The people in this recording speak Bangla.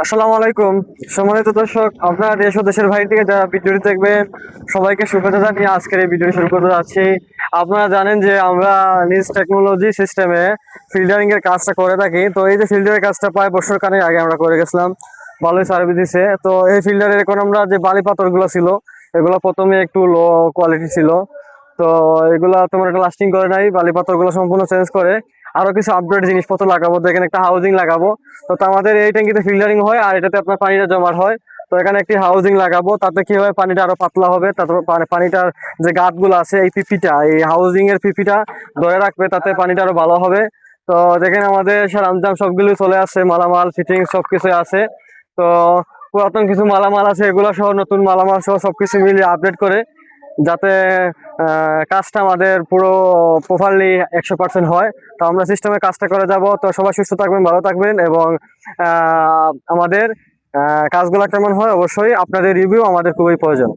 আসসালামু আলাইকুম। সম্মানিত দর্শক, আপনারা দেশ ও দেশের বাইরে থেকে যারা ভিডিওটি দেখবেন, সবাইকে শুভেচ্ছা জানিয়ে আজকের এই ভিডিও শুরু করতে যাচ্ছি। আপনারা জানেন যে আমরা নিজ টেকনোলজি সিস্টেমে ফিল্টারিং এর কাজটা করে থাকি। তো এই যে ফিল্টারের কাজটা প্রায় বছর খানেক আগে আমরা করে গেছিলাম, ভালোই সার্ভিস দিছে। তো এই ফিল্টারের এখন আমরা যে বালি পাথরগুলো ছিল, এগুলো প্রথমে একটু লো কোয়ালিটি ছিল। তো এগুলা তোমার একটা লাস্টিং করে নাই, বালি পাথরগুলো সম্পূর্ণ চেঞ্জ করে আরো কিছু আপডেট জিনিসপত্র লাগাবো। তো এখানে একটা হাউজিং লাগাবো। তো আমাদের এই ট্যাঙ্কিতে ফিল্টারিং হয় আর এটাতে আপনার পানিটা জমা হয়। তো এখানে একটি হাউজিং লাগাবো, তাতে কি হবে, পানিটা আরো পাতলা হবে। তারপর পানিটার যে গাঁটগুলো আছে, এই পিপিটা, এই হাউজিং এর পিপিটা ধরে রাখবে, তাতে পানিটা আরো ভালো হবে। তো দেখেন আমাদের সরঞ্জাম সবগুলো চলে আসছে, মালামাল ফিটিং সবকিছু আছে। তো পুরাতন কিছু মালামাল আছে, এগুলো সহ নতুন মালামাল সহ সবকিছু মিলিয়ে আপডেট করে, যাতে কাজটা আমাদের পুরো প্রপারলি 100% হয়। তো আমরা সিস্টেমে কাজটা করে যাব। তো সবাই সুস্থ থাকবেন, ভালো থাকবেন, এবং আমাদের কাজগুলো কেমন হয় অবশ্যই আপনাদের রিভিউ আমাদের খুবই প্রয়োজন।